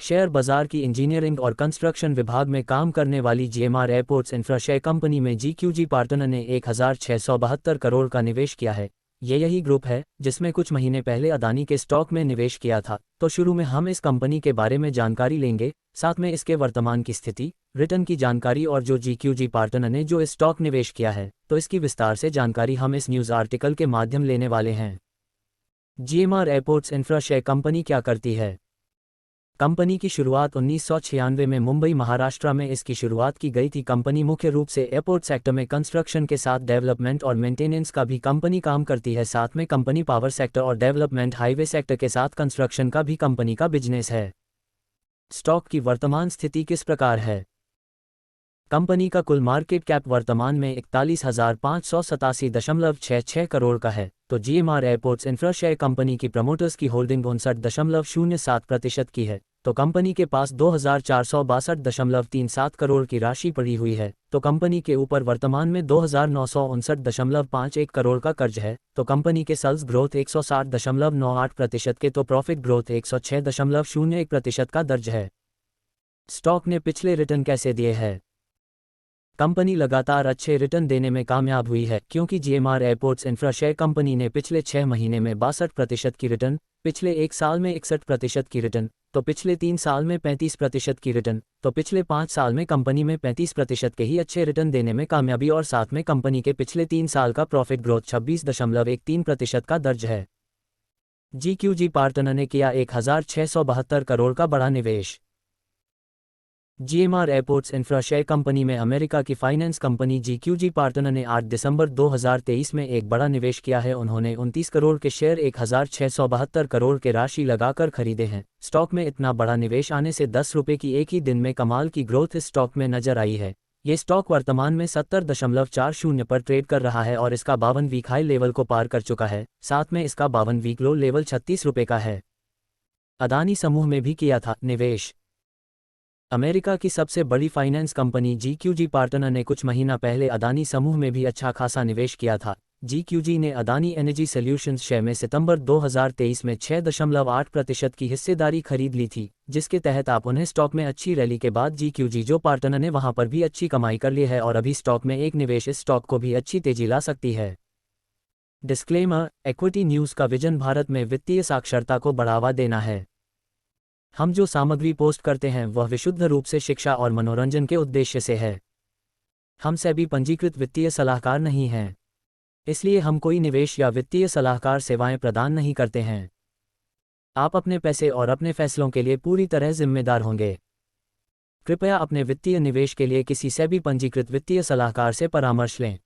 Share बाजार की engineering और कंस्ट्रक्शन विभाग में काम करने वाली GMR airports infra share company में जीक्यूजी पार्टनर ने 1672 करोड़ का निवेश किया है। ये यही ग्रुप है जिसमें कुछ महीने पहले अदानी के स्टॉक में निवेश किया था। तो शुरू में हम इस कंपनी के बारे में जानकारी लेंगे, साथ में इसके वर्तमान की स्थिति, रिटर्न की जानकारी और जो जीक्यूजी पार्टनर ने जो इस स्टॉक निवेश किया है, तो इसकी विस्तार से जानकारी हम इस न्यूज़ आर्टिकल के माध्यम लेने वाले हैं। GMR airports infra share company क्या करती है? कंपनी की शुरुआत 1996 में मुंबई महाराष्ट्र में इसकी शुरुआत की गई थी। कंपनी मुख्य रूप से एयरपोर्ट सेक्टर में कंस्ट्रक्शन के साथ डेवलपमेंट और मेंटेनेंस का भी कंपनी काम करती है। साथ में कंपनी पावर सेक्टर और डेवलपमेंट हाईवे सेक्टर के साथ कंस्ट्रक्शन का भी कंपनी का बिजनेस है। स्टॉक की वर्तमान स्थिति किस प्रकार है? कंपनी का कुल मार्केट कैप वर्तमान में 41,587.66 करोड़ का है। तो GMR airports infra share company की प्रमोटर्स की होल्डिंग 59.07% की है। तो कंपनी के पास 2,462.37 करोड़ की राशि पड़ी हुई है। तो कंपनी के ऊपर वर्तमान में 2,959.51 करोड़ का कर्ज है। तो कंपनी के सेल्स ग्रोथ 160.98% के, तो प्रॉफिट ग्रोथ 106.01% का दर्ज है। स्टॉक ने पिछले रिटर्न कैसे दिए हैं? कंपनी लगातार अच्छे रिटर्न देने में कामयाब हुई है, क्योंकि GMR airports infra share company ने पिछले 6 महीने में 62% की रिटर्न, पिछले 1 साल में 61% की रिटर्न, तो पिछले 3 साल में 35% की रिटर्न, तो पिछले 5 साल में कंपनी में 35% के ही अच्छे रिटर्न देने में कामयाबी, और साथ में कंपनी के पिछले 3 साल का प्रॉफिट ग्रोथ 26.13% का दर्ज है। जीक्यूजी पार्टनर ने किया 1672 करोड़ का बड़ा निवेश। GMR airports infra share company में अमेरिका की फाइनेंस कंपनी जीक्यूजी पार्टनर ने 8 दिसंबर 2023 में एक बड़ा निवेश किया है। उन्होंने 29 करोड़ के शेयर 1672 करोड़ के राशि लगाकर खरीदे हैं। स्टॉक में इतना बड़ा निवेश आने से 10 रुपये की एक ही दिन में कमाल की ग्रोथ इस स्टॉक में नजर आई है। ये स्टॉक वर्तमान में 70.40 पर ट्रेड कर रहा है और इसका 52 वीक हाई लेवल को पार कर चुका है। साथ में इसका 52 वीक लो लेवल 36 रुपये का है। अदानी समूह में भी किया था निवेश। अमेरिका की सबसे बड़ी फाइनेंस कंपनी जीक्यूजी पार्टनर ने कुछ महीना पहले अदानी समूह में भी अच्छा खासा निवेश किया था। जीक्यूजी ने अदानी एनर्जी सॉल्यूशंस शेयर में सितंबर 2023 में 6.8% की हिस्सेदारी खरीद ली थी, जिसके तहत आप उन्हें स्टॉक में अच्छी रैली के बाद जीक्यूजी जो पार्टनर ने वहां पर भी अच्छी कमाई कर ली है और अभी स्टॉक में एक निवेश इस स्टॉक को भी अच्छी तेजी ला सकती है। डिस्क्लेमर: इक्विटी न्यूज़ का विजन भारत में वित्तीय साक्षरता को बढ़ावा देना है। हम जो सामग्री पोस्ट करते हैं वह विशुद्ध रूप से शिक्षा और मनोरंजन के उद्देश्य से है। हम सेबी पंजीकृत वित्तीय सलाहकार नहीं हैं, इसलिए हम कोई निवेश या वित्तीय सलाहकार सेवाएं प्रदान नहीं करते हैं। आप अपने पैसे और अपने फैसलों के लिए पूरी तरह जिम्मेदार होंगे। कृपया अपने वित्तीय निवेश के लिए किसी सेबी पंजीकृत वित्तीय सलाहकार से परामर्श लें।